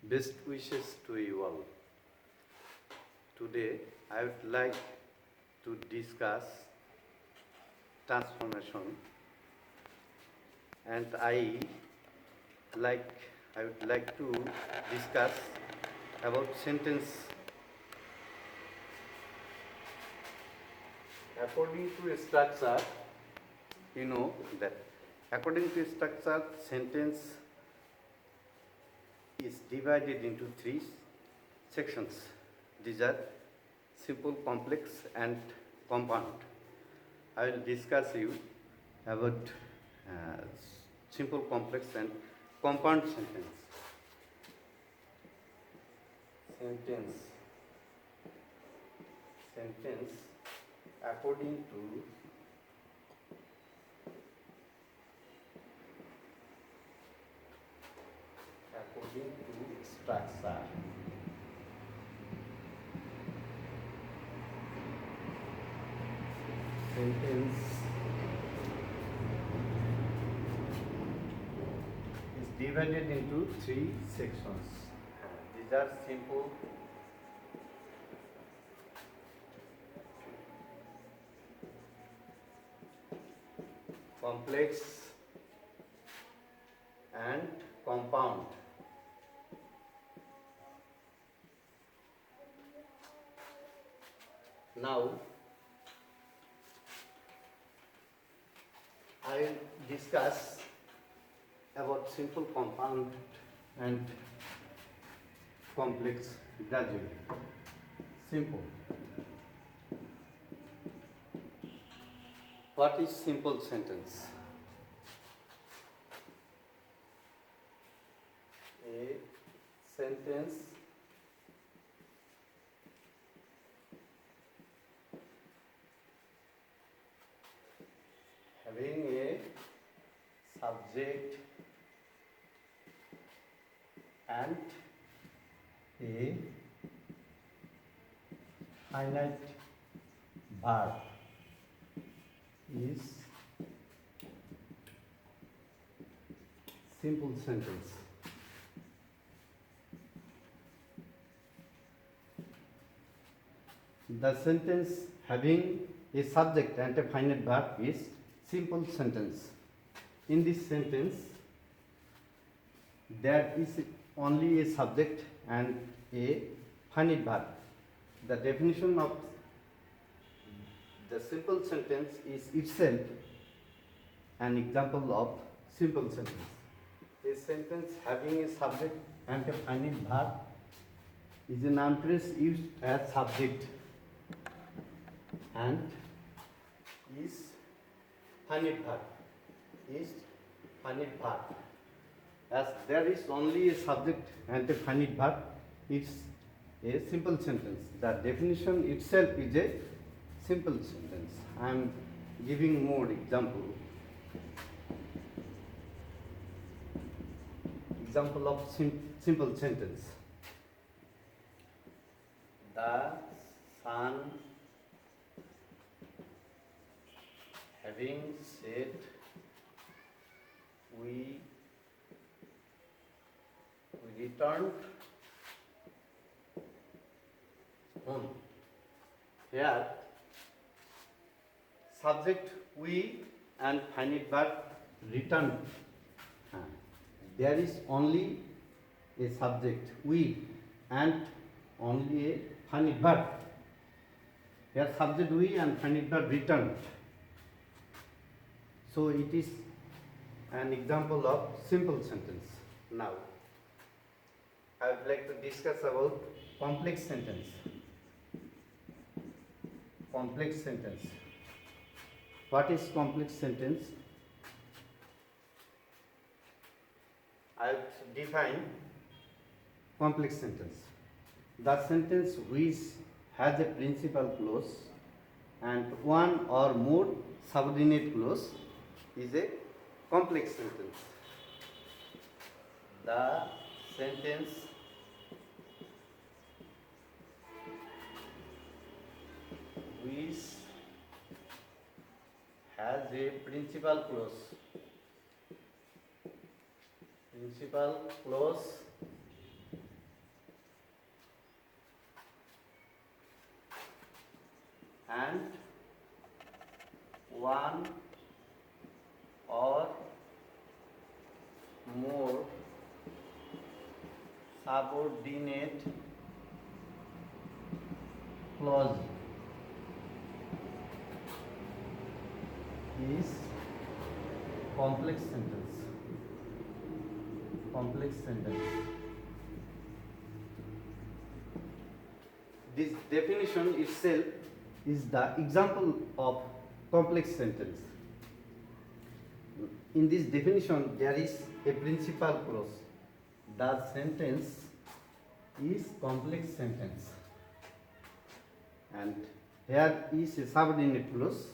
Best wishes to you all. Today I would like to discuss transformation, and like I would like to discuss about sentence. According to a structure, you know that according to a structure, sentence is divided into three sections. These are simple, complex, and compound. I will discuss you about simple, complex, and compound sentence. Sentence according to structure. Sentence is divided into three sections. These are simple, complex, and compound. Now I will discuss about simple, compound, and complex gradually. Simple. What is simple sentence? A sentence having a subject and a finite verb is simple sentence. The sentence having a subject and a finite verb is simple sentence. In this sentence, there is only a subject and a finite verb. The definition of the simple sentence is itself an example of simple sentence. A sentence having a subject and a finite verb is a noun phrase used as subject and is finite verb. As there is only a subject and a finite verb, it's a simple sentence. The definition itself is a simple sentence. I am giving more example. Example of simple sentence. The sun having said we returned home. Here subject we and finite verb returned. There is only a subject we and only a finite verb. Here subject we and finite verb returned. So it is an example of simple sentence. Now I would like to discuss about complex sentence. Complex sentence. What is complex sentence? I will define complex sentence. The sentence which has a principal clause and one or more subordinate clause is a complex sentence. The sentence which has a principal clause one or more subordinate clause is complex sentence. Complex sentence. This definition itself is the example of complex sentence. In this definition, there is a principal clause. The sentence is complex sentence, and here is a subordinate clause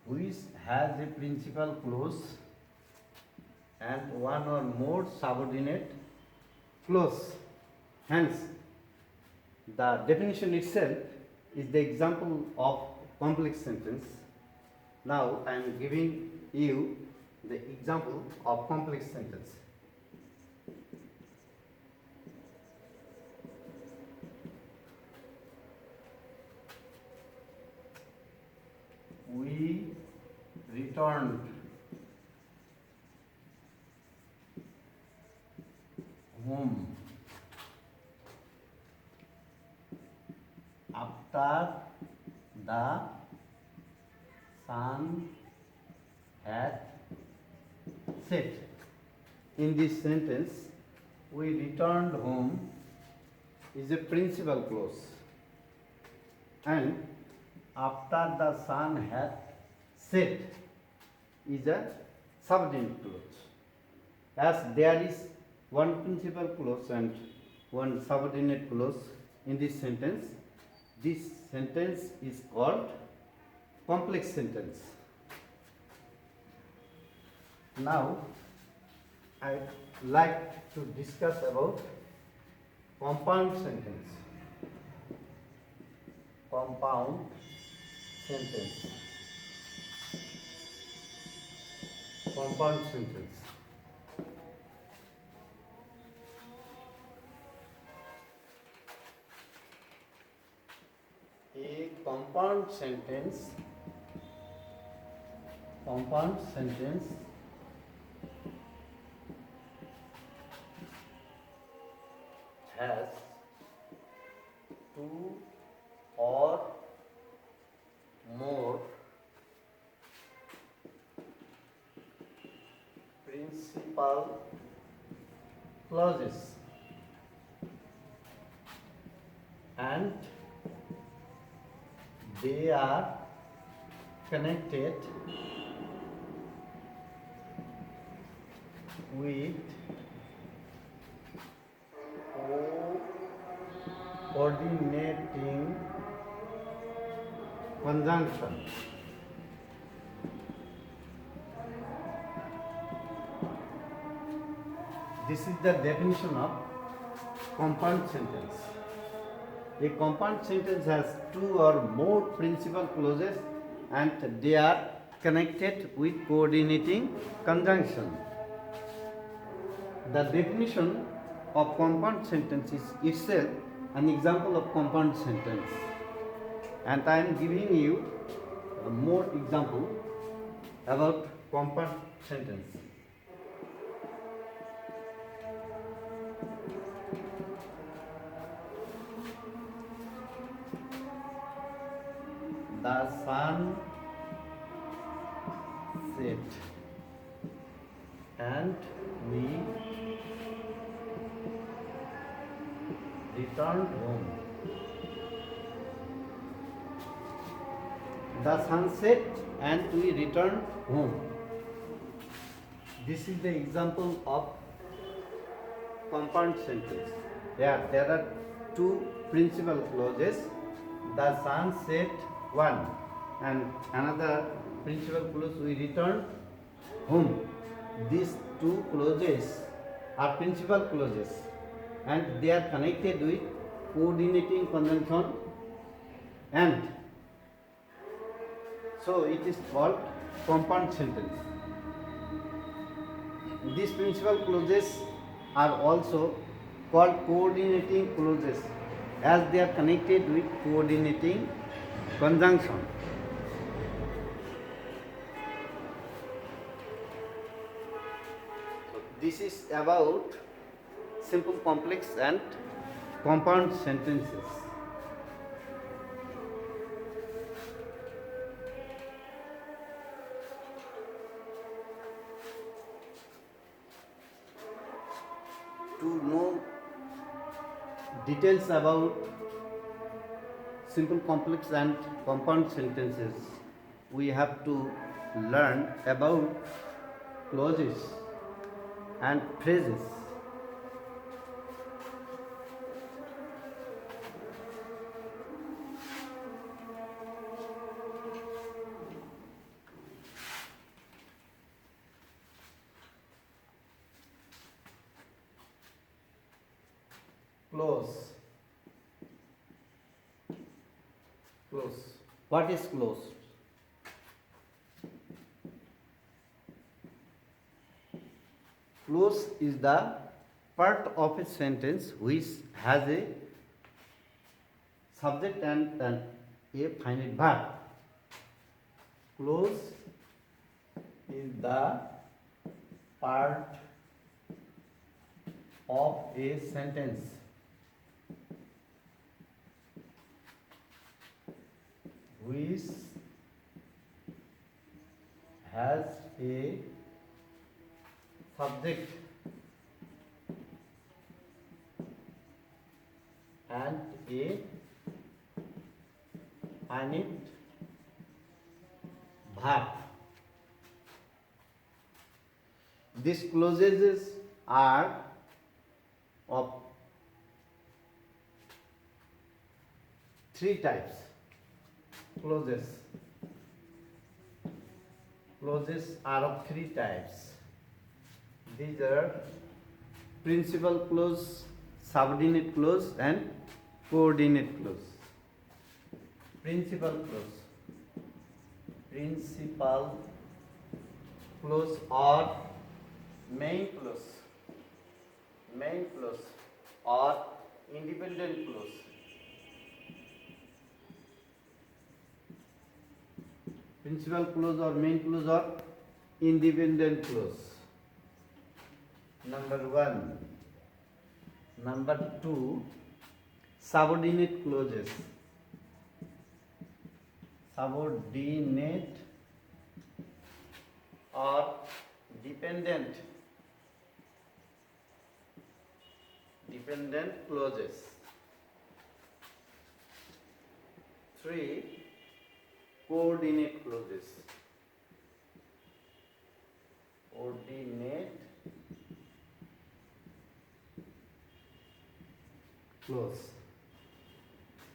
which has a principal clause and one or more subordinate clause. Hence, the definition itself is the example of complex sentence. Now I am giving you the example of complex sentence. We returned home after the sun had set. In this sentence, we returned home is a principal clause, and after the sun had set is a subordinate clause. As there is one principal clause and one subordinate clause in this sentence is called complex sentence. Now I like to discuss about compound sentence. Compound sentence. Compound sentence. A compound sentence has two or more principal clauses and they are connected with coordinating conjunction. This is the definition of compound sentence. A compound sentence has two or more principal clauses and they are connected with coordinating conjunction. The definition of compound sentence is itself an example of compound sentence, and I am giving you more example about compound sentence. The sun set and we returned home. The sun set and we returned home. This is the example of compound sentence. There are two principal clauses. The sun set one, and another principal clause, we returned home. These two clauses are principal clauses and they are connected with coordinating conjunction, and so it is called compound sentence. These principal clauses are also called coordinating clauses as they are connected with coordinating conjunction. This is about simple, complex and compound sentences. To know details about simple, complex and compound sentences, we have to learn about clauses and phrases. Clause. Clause. What is clause? Clause is the part of a sentence which has a subject and a finite verb. Clause is the part of a sentence which has a subject and a finite verb. These clauses are of three types. Clauses are of three types. These are principal clause, subordinate clause and coordinate clause. Principal clause or main clause or independent clause. Principal clause or main clause or independent clause. Number 1. Number 2, subordinate clauses. Subordinate or dependent clauses. 3, coordinate clauses. Coordinate clause.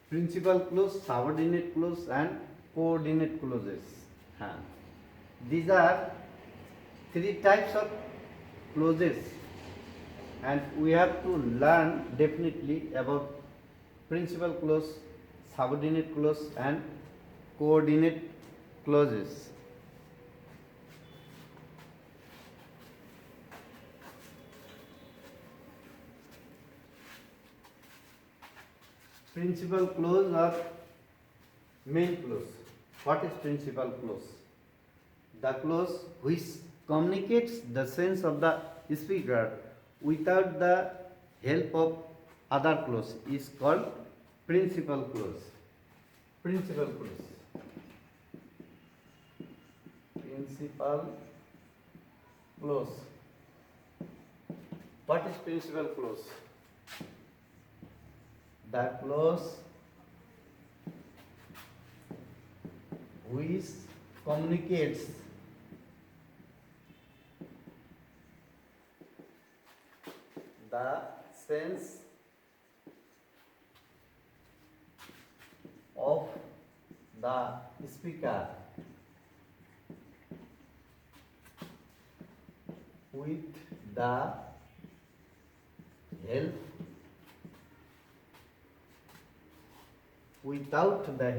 Principal clause, subordinate clause and coordinate clauses. These are three types of clauses and we have to learn definitely about principal clause, subordinate clause and coordinate clauses. Principal clause or main clause. What is principal clause? The clause which communicates the sense of the speaker without the help of other clause is called principal clause. Principal clause. Principal clause. What is principal clause? The clause which communicates the sense of the speaker with the help without the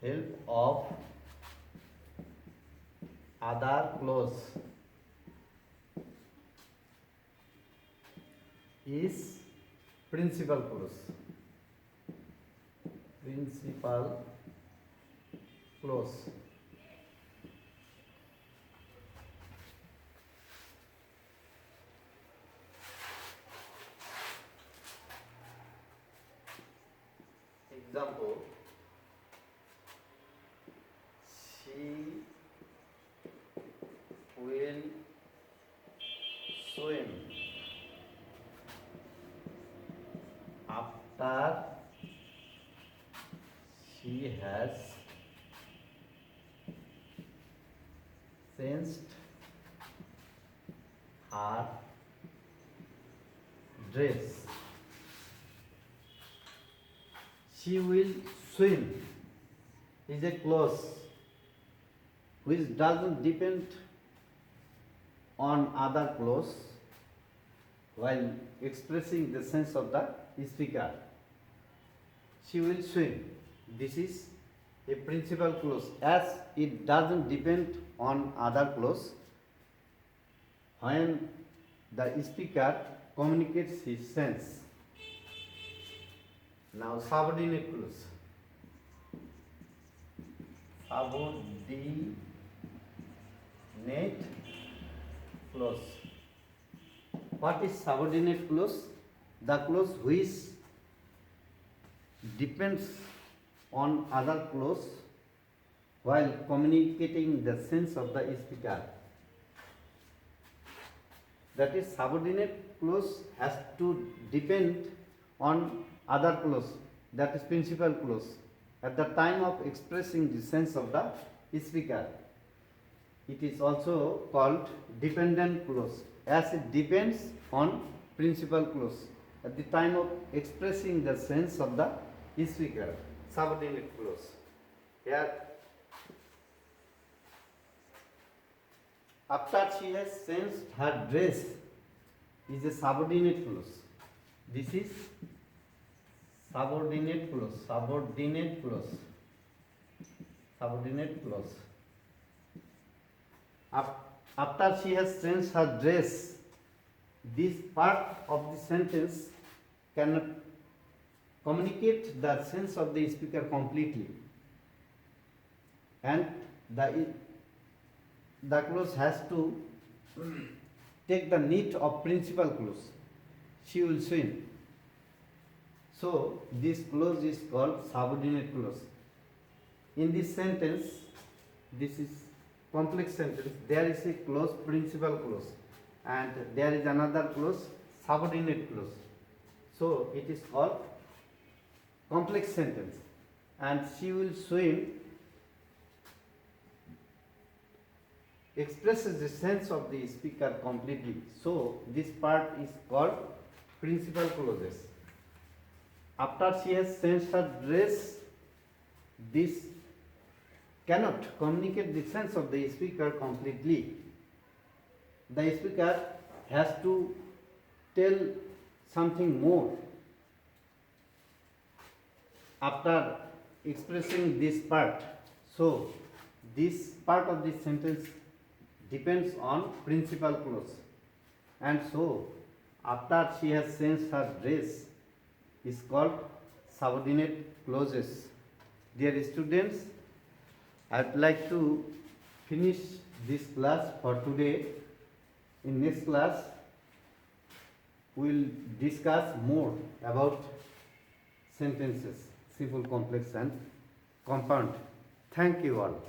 help of other clause is principal clause. Principal clause. example, she will swim after she has changed her dress. She will swim is a clause which doesn't depend on other clause while expressing the sense of the speaker. She will swim. This is a principal clause as it doesn't depend on other clause when the speaker communicates his sense. Now subordinate clause. Subordinate clause. What is subordinate clause? The clause which depends on other clause while communicating the sense of the speaker. That is, subordinate clause has to depend on other clause, that is principal clause, at the time of expressing the sense of the speaker. It is also called dependent clause as it depends on principal clause at the time of expressing the sense of the speaker. Subordinate clause. Here, after she has changed her dress is a subordinate clause. This is subordinate clause. Subordinate clause. Subordinate clause. After she has changed her dress, this part of the sentence cannot communicate the sense of the speaker completely, and the clause has to take the need of principal clause. She will swim. So this clause is called subordinate clause. In this sentence, this is complex sentence, there is a clause principal clause and there is another clause subordinate clause. So it is called complex sentence, and she will swim expresses the sense of the speaker completely. So this part is called principal clauses. After she has changed her dress, this cannot communicate the sense of the speaker completely. The speaker has to tell something more after expressing this part. So this part of this sentence depends on principal clause, and so after she has changed her dress is called subordinate clauses. Dear students, I would like to finish this class for today. In next class, we will discuss more about sentences, simple, complex and compound. Thank you all.